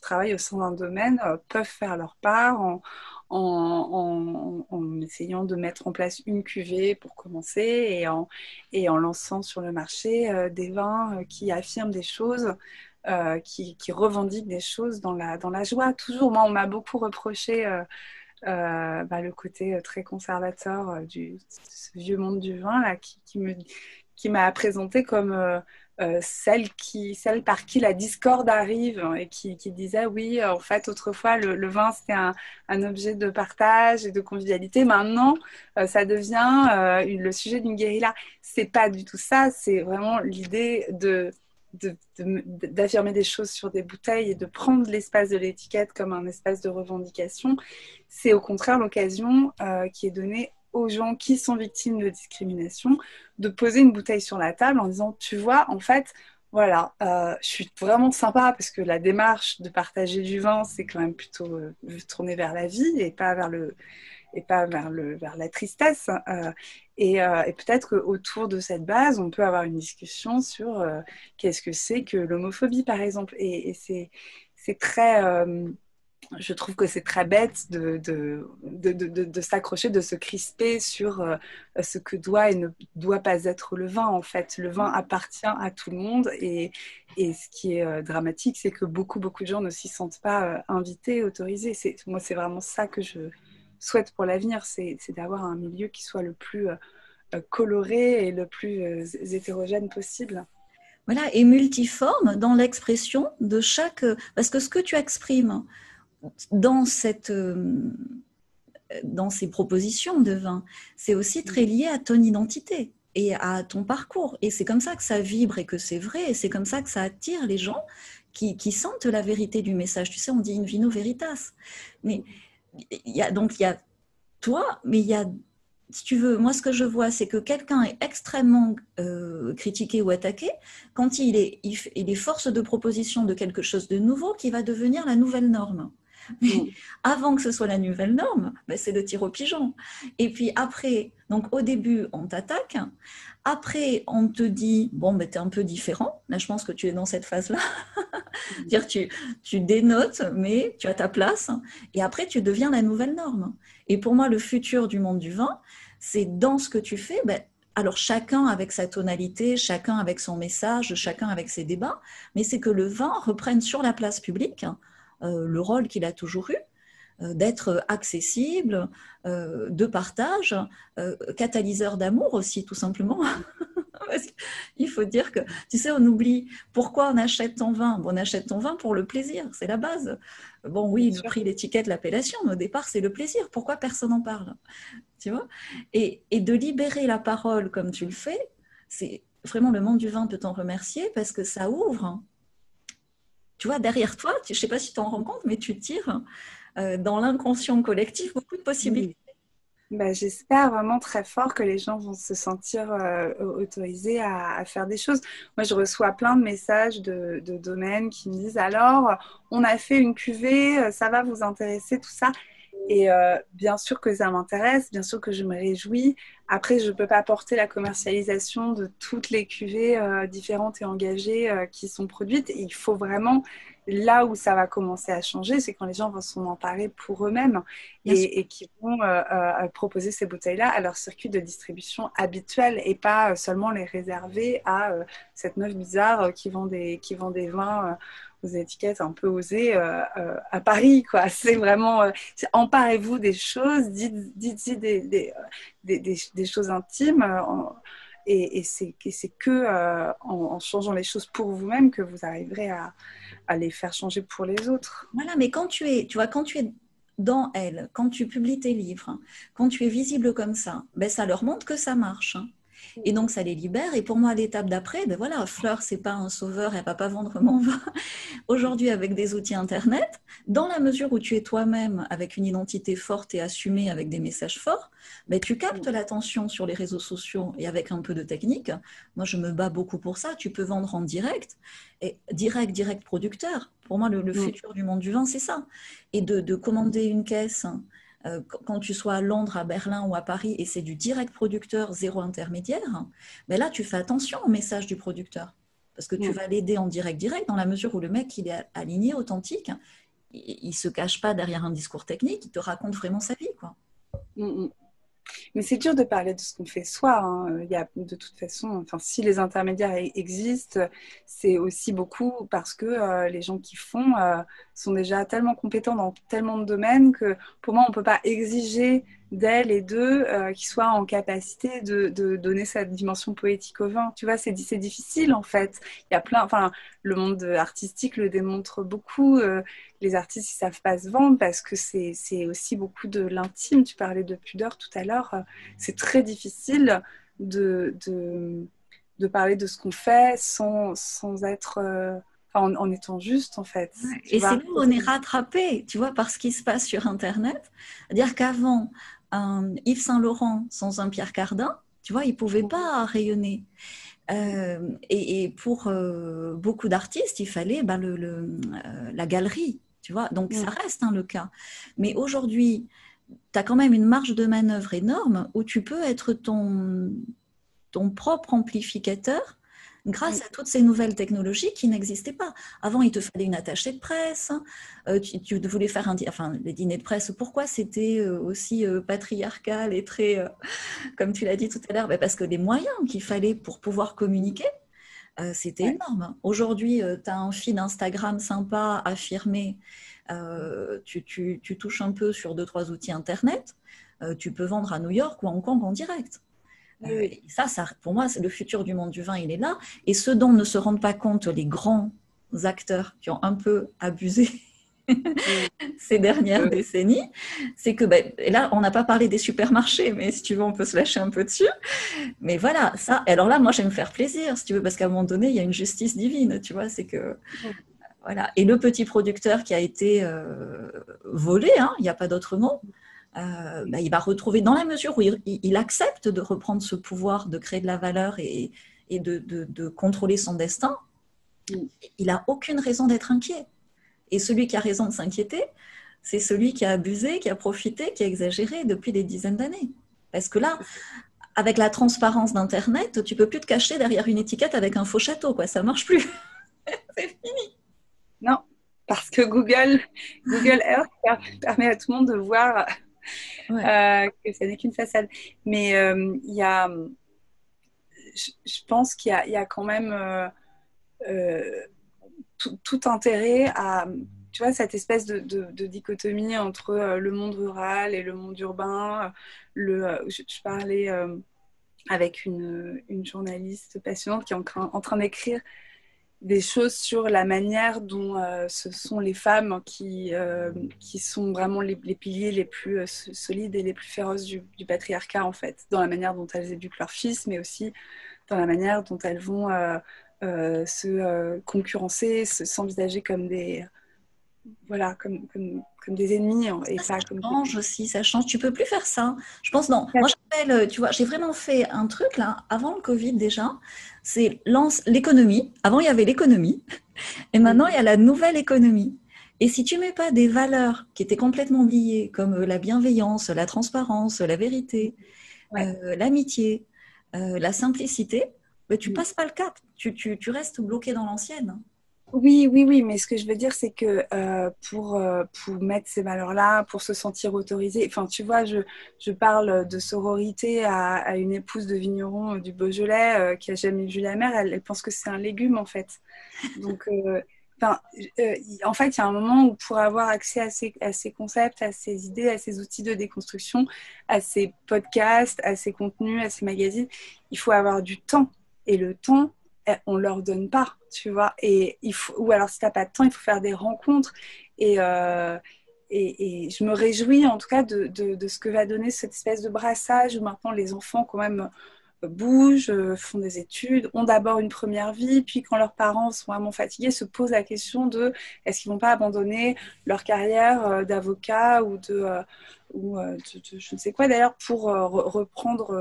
[SPEAKER 2] travaillent au sein d'un domaine peuvent faire leur part en essayant de mettre en place une cuvée pour commencer et en lançant sur le marché des vins qui affirment des choses. Qui revendiquent des choses dans la joie. Toujours, moi, on m'a beaucoup reproché le côté très conservateur ce vieux monde du vin là, qui m'a présentée comme celle par qui la discorde arrive et qui disait oui, en fait, autrefois, le vin, c'était un objet de partage et de convivialité. Maintenant, ça devient le sujet d'une guérilla. C'est pas du tout ça. C'est vraiment l'idée d'affirmer des choses sur des bouteilles et de prendre l'espace de l'étiquette comme un espace de revendication. C'est au contraire l'occasion qui est donnée aux gens qui sont victimes de discrimination de poser une bouteille sur la table en disant, tu vois, en fait, voilà, je suis vraiment sympa parce que la démarche de partager du vin, c'est quand même plutôt tourné vers la vie et pas vers la tristesse. Et peut-être qu'autour de cette base, on peut avoir une discussion sur qu'est-ce que c'est que l'homophobie, par exemple. Et c'est très... je trouve que c'est très bête de s'accrocher, de se crisper sur ce que doit et ne doit pas être le vin. En fait, le vin appartient à tout le monde et ce qui est dramatique, c'est que beaucoup de gens ne s'y sentent pas invités, autorisés. Moi, c'est vraiment ça que je souhaite pour l'avenir, c'est d'avoir un milieu qui soit le plus coloré et le plus hétérogène possible.
[SPEAKER 1] Voilà, et multiforme dans l'expression de chaque... Parce que ce que tu exprimes dans ces propositions de vin, c'est aussi très lié à ton identité et à ton parcours. Et c'est comme ça que ça vibre et que c'est vrai. Et c'est comme ça que ça attire les gens qui sentent la vérité du message. Tu sais, on dit in vino veritas. Mais il y a toi, mais il y a, si tu veux, moi ce que je vois, c'est que quelqu'un est extrêmement critiqué ou attaqué quand il est force de proposition de quelque chose de nouveau qui va devenir la nouvelle norme. Mais avant que ce soit la nouvelle norme, ben, c'est le tir au pigeon. Et puis après, donc au début, on t'attaque. Après, on te dit, bon, ben, tu es un peu différent. Là, je pense que tu es dans cette phase-là. Dire tu dénotes, mais tu as ta place. Et après, tu deviens la nouvelle norme. Et pour moi, le futur du monde du vin, c'est dans ce que tu fais. Ben, alors, chacun avec sa tonalité, chacun avec son message, chacun avec ses débats, mais c'est que le vin reprenne sur la place publique le rôle qu'il a toujours eu, d'être accessible, de partage, catalyseur d'amour aussi, tout simplement. Parce qu'il faut dire que, tu sais, on oublie pourquoi on achète ton vin. Bon, on achète ton vin pour le plaisir, c'est la base. Bon, oui, le prix, l'étiquette, l'appellation, mais au départ, c'est le plaisir. Pourquoi personne n'en parle? Tu vois? Et de libérer la parole comme tu le fais, c'est vraiment le monde du vin peut t'en remercier parce que ça ouvre. Tu vois, derrière toi, je ne sais pas si tu t'en rends compte, mais tu tires dans l'inconscient collectif beaucoup de possibilités.
[SPEAKER 2] Bah, j'espère vraiment très fort que les gens vont se sentir autorisés à faire des choses. Moi, je reçois plein de messages de domaines qui me disent alors, on a fait une cuvée, ça va vous intéresser, tout ça. Et bien sûr que ça m'intéresse, bien sûr que je me réjouis. Après, je ne peux pas porter la commercialisation de toutes les cuvées différentes et engagées qui sont produites. Et il faut vraiment, là où ça va commencer à changer, c'est quand les gens vont s'en emparer pour eux-mêmes et qui vont proposer ces bouteilles-là à leur circuit de distribution habituel et pas seulement les réserver à cette meuf bizarre qui vend des vins aux étiquettes un peu osées à Paris, quoi. C'est vraiment, emparez-vous des choses, dites-y des choses intimes. Et c'est que en changeant les choses pour vous-même que vous arriverez à les faire changer pour les autres.
[SPEAKER 1] Voilà, mais quand tu es, tu vois, quand tu es dans elle, quand tu publies tes livres, quand tu es visible comme ça, ben ça leur montre que ça marche. Et donc, ça les libère. Et pour moi, l'étape d'après, ben voilà, Fleur, c'est pas un sauveur, elle va pas vendre mon vin. Aujourd'hui, avec des outils Internet, dans la mesure où tu es toi-même avec une identité forte et assumée avec des messages forts, ben, tu captes l'attention sur les réseaux sociaux et avec un peu de technique. Moi, je me bats beaucoup pour ça. Tu peux vendre en direct, et direct producteur. Pour moi, le futur du monde du vin, c'est ça. Et de commander une caisse quand tu sois à Londres, à Berlin ou à Paris, et c'est du direct producteur, zéro intermédiaire, ben là, tu fais attention au message du producteur. Parce que tu vas l'aider en direct, dans la mesure où le mec, il est aligné, authentique, il ne se cache pas derrière un discours technique, il te raconte vraiment sa vie, quoi.
[SPEAKER 2] Mais c'est dur de parler de ce qu'on fait soi. Hein. Il y a, de toute façon, enfin, si les intermédiaires existent, c'est aussi beaucoup parce que les gens qui font sont déjà tellement compétents dans tellement de domaines que pour moi, on ne peut pas exiger d'elles et d'eux qu'ils soient en capacité de donner cette dimension poétique au vin. Tu vois, c'est difficile en fait. Il y a plein, enfin, le monde artistique le démontre beaucoup. Les artistes, ils savent pas se vendre parce que c'est aussi beaucoup de l'intime. Tu parlais de pudeur tout à l'heure. C'est très difficile de parler de ce qu'on fait sans être... en étant juste, en fait.
[SPEAKER 1] Et c'est là où on est rattrapé, tu vois, par ce qui se passe sur Internet. C'est-à-dire qu'avant, un Yves Saint-Laurent sans un Pierre Cardin, tu vois, il ne pouvait pas rayonner. Et pour beaucoup d'artistes, il fallait la galerie, tu vois. Donc, ça reste le cas. Mais aujourd'hui, tu as quand même une marge de manœuvre énorme où tu peux être ton propre amplificateur grâce à toutes ces nouvelles technologies qui n'existaient pas. Avant, il te fallait une attachée de presse, tu voulais faire les dîners de presse, pourquoi c'était aussi patriarcal et très, comme tu l'as dit tout à l'heure, parce que les moyens qu'il fallait pour pouvoir communiquer, c'était énorme. Aujourd'hui, tu as un feed Instagram sympa, affirmé, tu touches un peu sur 2-3 outils Internet, tu peux vendre à New York ou à Hong Kong en direct. Ça, pour moi, le futur du monde du vin, il est là. Et ce dont ne se rendent pas compte les grands acteurs qui ont un peu abusé ces dernières décennies, c'est que, et là, on n'a pas parlé des supermarchés, mais si tu veux, on peut se lâcher un peu dessus. Mais voilà, ça, alors là, moi, j'aime me faire plaisir, si tu veux, parce qu'à un moment donné, il y a une justice divine, tu vois, c'est que... Voilà. Et le petit producteur qui a été volé, il n'y a pas d'autre mot, il va retrouver, dans la mesure où il accepte de reprendre ce pouvoir de créer de la valeur et de contrôler son destin, il n'a aucune raison d'être inquiet. Et celui qui a raison de s'inquiéter, c'est celui qui a abusé, qui a profité, qui a exagéré depuis des dizaines d'années. Parce que là, avec la transparence d'Internet, tu peux plus te cacher derrière une étiquette avec un faux château, quoi. Ça marche plus. C'est fini.
[SPEAKER 2] Non, parce que Google Earth permet à tout le monde de voir
[SPEAKER 1] Ouais.
[SPEAKER 2] que ça n'est qu'une façade. Mais je pense qu'il y a quand même euh, tout intérêt à, tu vois, cette espèce de dichotomie entre le monde rural et le monde urbain. Je parlais avec une journaliste passionnante qui est en train d'écrire des choses sur la manière dont ce sont les femmes qui sont vraiment les piliers les plus solides et les plus féroces du patriarcat, en fait, dans la manière dont elles éduquent leurs fils, mais aussi dans la manière dont elles vont se concurrencer, s'envisager comme des, voilà, comme des ennemis et
[SPEAKER 1] Ça
[SPEAKER 2] pas comme des...
[SPEAKER 1] change aussi, ça change. Tu peux plus faire ça. Je pense non. Moi, j'appelle, tu vois, j'ai vraiment fait un truc là avant le Covid déjà. C'est l'économie. Avant, il y avait l'économie, et maintenant il y a la nouvelle économie. Et si tu mets pas des valeurs qui étaient complètement oubliées, comme la bienveillance, la transparence, la vérité,
[SPEAKER 2] Ouais.
[SPEAKER 1] l'amitié, la simplicité, ben, tu passes pas le cap. Tu restes bloqué dans l'ancienne.
[SPEAKER 2] Oui, mais ce que je veux dire, c'est que pour mettre ces valeurs-là, pour se sentir autorisé, enfin, tu vois, je parle de sororité à une épouse de vigneron du Beaujolais qui a jamais vu la mer, elle pense que c'est un légume, en fait. Donc, enfin, en fait, il y a un moment où pour avoir accès à ces concepts, à ces idées, à ces outils de déconstruction, à ces podcasts, à ces contenus, à ces magazines, il faut avoir du temps. Et le temps, on leur donne pas, tu vois. Et il faut, ou alors si t'as pas de temps, il faut faire des rencontres. Et, euh, et je me réjouis en tout cas de ce que va donner cette espèce de brassage où maintenant les enfants quand même bougent, font des études, ont d'abord une première vie, puis quand leurs parents sont vraiment fatigués, se posent la question de est-ce qu'ils vont pas abandonner leur carrière d'avocat ou je ne sais quoi d'ailleurs pour reprendre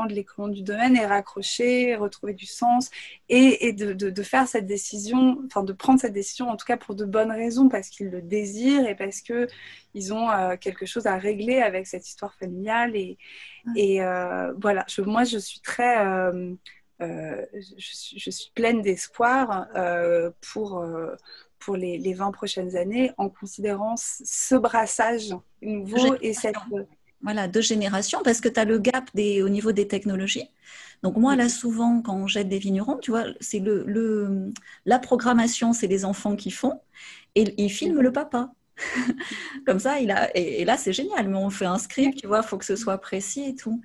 [SPEAKER 2] les commandes du domaine et raccrocher, retrouver du sens et de faire cette décision, enfin de prendre cette décision en tout cas pour de bonnes raisons parce qu'ils le désirent et parce que ils ont quelque chose à régler avec cette histoire familiale et voilà, moi je suis très je suis pleine d'espoir pour les 20 prochaines années en considérant ce brassage nouveau et cette...
[SPEAKER 1] Voilà, deux générations, parce que tu as le gap au niveau des technologies. Donc moi, là, souvent, quand on jette des vignerons, tu vois, c'est la programmation, c'est les enfants qui font, et ils filment le papa. Comme ça, et là, c'est génial, mais on fait un script, tu vois, il faut que ce soit précis et tout.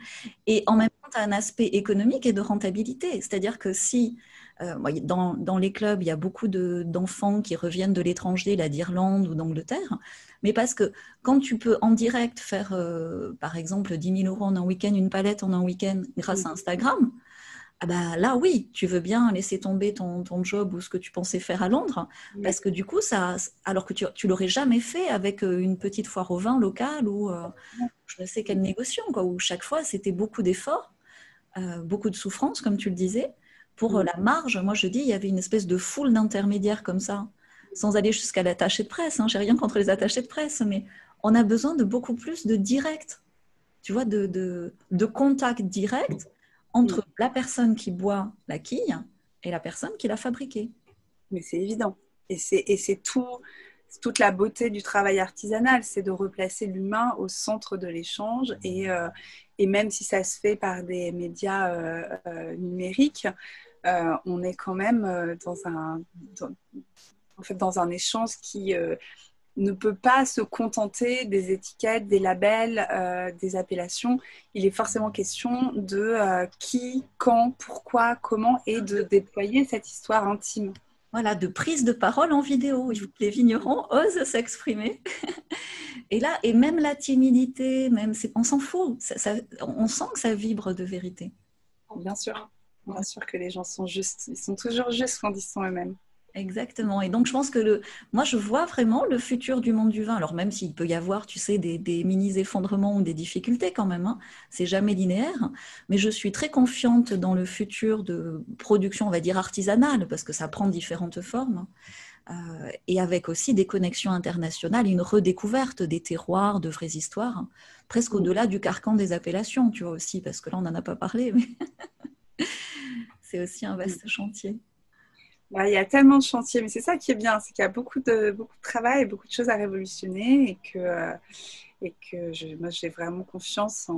[SPEAKER 1] Et en même temps, tu as un aspect économique et de rentabilité. C'est-à-dire que si, dans les clubs, il y a beaucoup d'enfants qui reviennent de l'étranger, là, d'Irlande ou d'Angleterre, mais parce que quand tu peux en direct faire, par exemple, 10 000 euros en un week-end, une palette en un week-end grâce à Instagram, ah bah là, oui, tu veux bien laisser tomber ton job ou ce que tu pensais faire à Londres, parce que du coup, alors que tu l'aurais jamais fait avec une petite foire au vin locale ou je ne sais quelle négociation, quoi, où chaque fois, c'était beaucoup d'efforts, beaucoup de souffrance, comme tu le disais. Pour la marge, moi, je dis, il y avait une espèce de foule d'intermédiaires comme ça, sans aller jusqu'à l'attaché de presse. Hein, j'ai rien contre les attachés de presse, mais on a besoin de beaucoup plus de direct, tu vois, de contact direct entre la personne qui boit la quille et la personne qui l'a fabriquée.
[SPEAKER 2] Mais c'est évident. Et c'est toute la beauté du travail artisanal, c'est de replacer l'humain au centre de l'échange. Et même si ça se fait par des médias numériques, on est quand même dans un échange qui ne peut pas se contenter des étiquettes, des labels, des appellations. Il est forcément question de qui, quand, pourquoi, comment et de déployer cette histoire intime.
[SPEAKER 1] Voilà, de prise de parole en vidéo. Il faut que les vignerons osent s'exprimer. Et là, et même la timidité, on s'en fout. On sent que ça vibre de vérité.
[SPEAKER 2] Bien sûr que les gens sont justes. Ils sont toujours justes quand ils sont eux-mêmes.
[SPEAKER 1] Exactement. Et donc, je pense que moi, je vois vraiment le futur du monde du vin. Alors, même s'il peut y avoir, tu sais, des mini-effondrements ou des difficultés quand même, hein, c'est jamais linéaire. Mais je suis très confiante dans le futur de production, on va dire, artisanale, parce que ça prend différentes formes. et avec aussi des connexions internationales, une redécouverte des terroirs, de vraies histoires, hein, presque au-delà du carcan des appellations, tu vois aussi, parce que là, on n'en a pas parlé, mais c'est aussi un vaste chantier.
[SPEAKER 2] Bah, il y a tellement de chantiers, mais c'est ça qui est bien, c'est qu'il y a beaucoup de travail, et beaucoup de choses à révolutionner moi j'ai vraiment confiance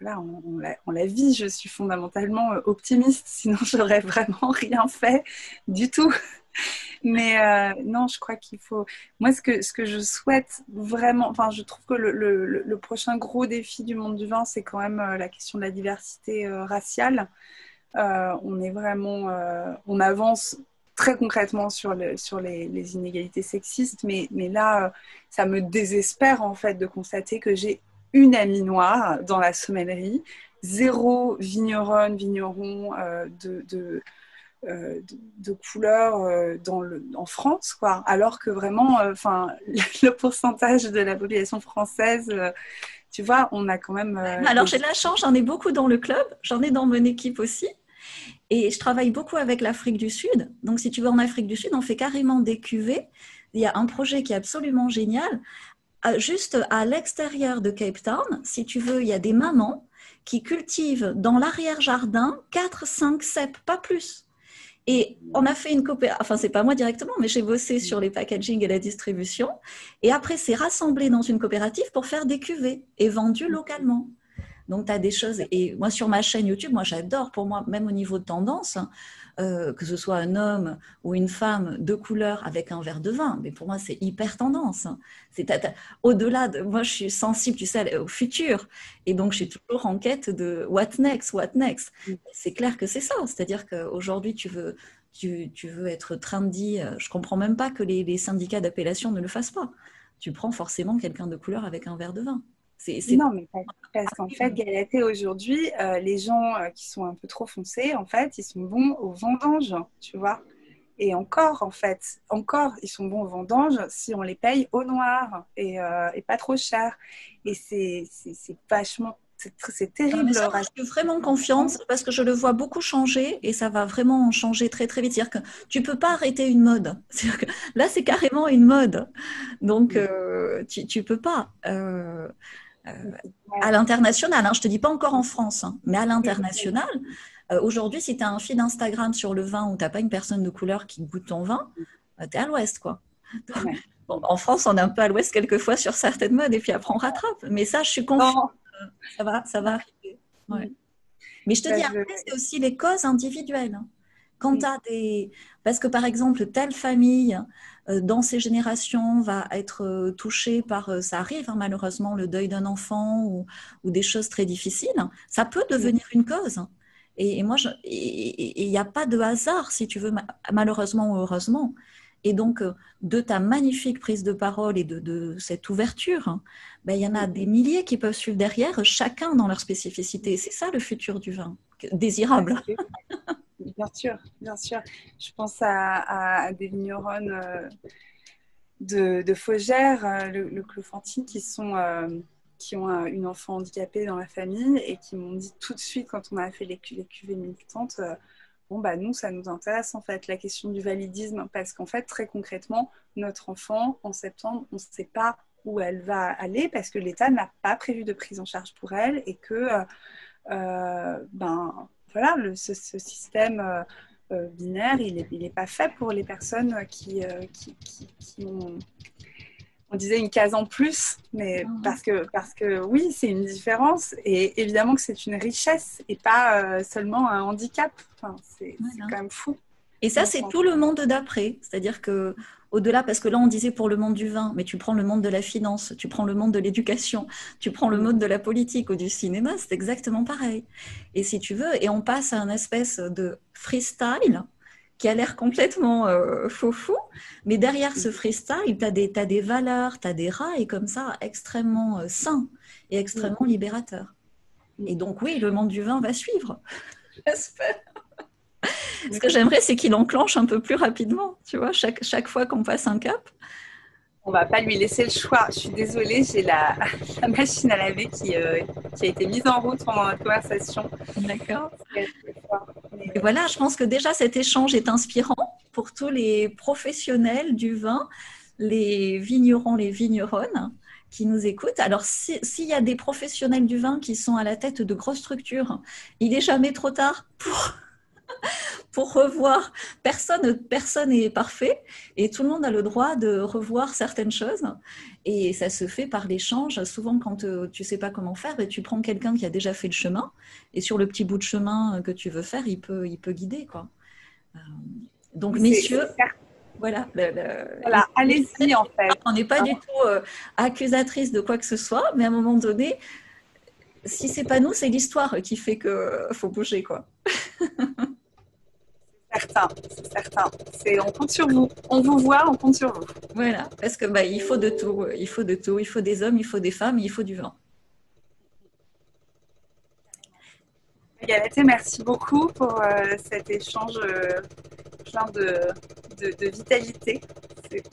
[SPEAKER 2] voilà, en la vie. Je suis fondamentalement optimiste, sinon j'aurais vraiment rien fait du tout. Mais non, je crois qu'il faut. Moi, ce que je souhaite vraiment, enfin, je trouve que le prochain gros défi du monde du vin, c'est quand même la question de la diversité raciale. On est vraiment, on avance très concrètement sur les inégalités sexistes, mais là, ça me désespère en fait de constater que j'ai une amie noire dans la sommellerie, zéro vigneron de couleur en France, quoi. Alors que vraiment, le pourcentage de la population française, tu vois, on a quand même
[SPEAKER 1] Alors, j'ai de la chance, j'en ai beaucoup dans le club, j'en ai dans mon équipe aussi. Et je travaille beaucoup avec l'Afrique du Sud. Donc, si tu vas en Afrique du Sud, on fait carrément des cuvées. Il y a un projet qui est absolument génial. Juste à l'extérieur de Cape Town, si tu veux, il y a des mamans qui cultivent dans l'arrière-jardin 4, 5 cèpes, pas plus. Et on a fait une coopération, enfin c'est pas moi directement, mais j'ai bossé sur les packaging et la distribution. Et après, c'est rassemblé dans une coopérative pour faire des cuvées et vendues localement. Donc, tu as des choses. Et moi, sur ma chaîne YouTube, moi, j'adore, pour moi, même au niveau de tendance, que ce soit un homme ou une femme de couleur avec un verre de vin. Mais pour moi, c'est hyper tendance. Au-delà de. Moi, je suis sensible, tu sais, au futur. Et donc, je suis toujours en quête de what next, what next. C'est clair que c'est ça. C'est-à-dire qu'aujourd'hui, tu veux être trendy. Je ne comprends même pas que les syndicats d'appellation ne le fassent pas. Tu prends forcément quelqu'un de couleur avec un verre de vin.
[SPEAKER 2] Non, mais parce qu'en fait, Galatée, aujourd'hui, les gens qui sont un peu trop foncés, en fait, ils sont bons aux vendanges, tu vois. Et encore, en fait, ils sont bons aux vendanges si on les paye au noir et pas trop cher. Et c'est vachement, c'est
[SPEAKER 1] Non, mais
[SPEAKER 2] terrible.
[SPEAKER 1] ça, moi, je suis vraiment confiante parce que je le vois beaucoup changer et ça va vraiment changer très très vite. C'est-à-dire que tu peux pas arrêter une mode. C'est-à-dire que là, c'est carrément une mode. Donc, tu peux pas. À l'international, hein, je te dis pas encore en France, hein, mais à l'international, aujourd'hui, si tu as un feed Instagram sur le vin où tu n'as pas une personne de couleur qui goûte ton vin, tu es à l'ouest, quoi.
[SPEAKER 2] Ouais.
[SPEAKER 1] Bon, en France, on est un peu à l'ouest quelquefois sur certaines modes et puis après on rattrape. Mais ça, je suis confiante,
[SPEAKER 2] Non.
[SPEAKER 1] ça va arriver. Ouais. Mais je te
[SPEAKER 2] Bah,
[SPEAKER 1] dis, après, c'est aussi les causes individuelles. Quand tu as des. Parce que par exemple, telle famille, dans ces générations, va être touchée par. Ça arrive, hein, malheureusement, le deuil d'un enfant ou des choses très difficiles. Ça peut devenir une cause. Et moi, il n'y a pas de hasard, si tu veux, malheureusement ou heureusement. Et donc, de ta magnifique prise de parole et de cette ouverture, hein, ben, il y en a des milliers qui peuvent suivre derrière, chacun dans leur spécificité. C'est ça le futur du vin, désirable.
[SPEAKER 2] Bien sûr, bien sûr. Je pense à des vigneronnes de Faugères, le Clofantine, qui ont une enfant handicapée dans la famille et qui m'ont dit tout de suite, quand on a fait les cuvées militantes, bon, bah, nous, ça nous intéresse en fait, la question du validisme, parce qu'en fait, très concrètement, notre enfant, en septembre, on ne sait pas où elle va aller parce que l'État n'a pas prévu de prise en charge pour elle et que, ben, voilà, ce système binaire, il est pas fait pour les personnes qui ont, on disait une case en plus, mais parce que oui, c'est une différence et évidemment que c'est une richesse et pas seulement un handicap. Enfin, c'est quand même fou.
[SPEAKER 1] Et ça, c'est tout le monde d'après. C'est-à-dire que au-delà, parce que là, on disait pour le monde du vin, mais tu prends le monde de la finance, tu prends le monde de l'éducation, tu prends le monde de la politique ou du cinéma, c'est exactement pareil. Et si tu veux, et on passe à une espèce de freestyle qui a l'air complètement faux-fou, mais derrière ce freestyle, tu as des valeurs, tu as des rails comme ça extrêmement sains et extrêmement libérateurs. Et donc oui, le monde du vin va suivre, j'espère. Ce que j'aimerais, c'est qu'il enclenche un peu plus rapidement, tu vois, chaque fois qu'on passe un cap.
[SPEAKER 2] On va pas lui laisser le choix. Je suis désolée, j'ai la machine à laver qui a été mise en route pendant notre conversation.
[SPEAKER 1] D'accord. Et voilà, je pense que déjà cet échange est inspirant. pour tous les professionnels du vin, les vignerons, les vigneronnes qui nous écoutent. Alors, s'il y a des professionnels du vin qui sont à la tête de grosses structures, il n'est jamais trop tard pour revoir. Personne n'est parfait et tout le monde a le droit de revoir certaines choses. Et ça se fait par l'échange. Souvent, quand tu ne sais pas comment faire, tu prends quelqu'un qui a déjà fait le chemin et sur le petit bout de chemin que tu veux faire, il peut guider, quoi. Donc, messieurs, voilà.
[SPEAKER 2] Voilà, allez-y en fait.
[SPEAKER 1] On n'est pas du tout accusatrice de quoi que ce soit, mais à un moment donné, si c'est pas nous, c'est l'histoire qui fait qu'il faut bouger, quoi.
[SPEAKER 2] C'est certain. On compte sur vous. On vous voit, on compte sur vous.
[SPEAKER 1] Voilà, parce que il faut de tout. Il faut de tout. Il faut des hommes, il faut des femmes, il faut du vin.
[SPEAKER 2] Galatée, merci beaucoup pour cet échange plein de vitalité.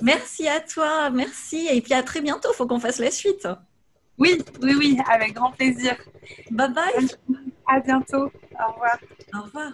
[SPEAKER 1] Merci à toi, merci. Et puis à très bientôt, il faut qu'on fasse la suite.
[SPEAKER 2] Oui, avec grand plaisir.
[SPEAKER 1] Bye bye.
[SPEAKER 2] À bientôt. Au revoir.
[SPEAKER 1] Au revoir.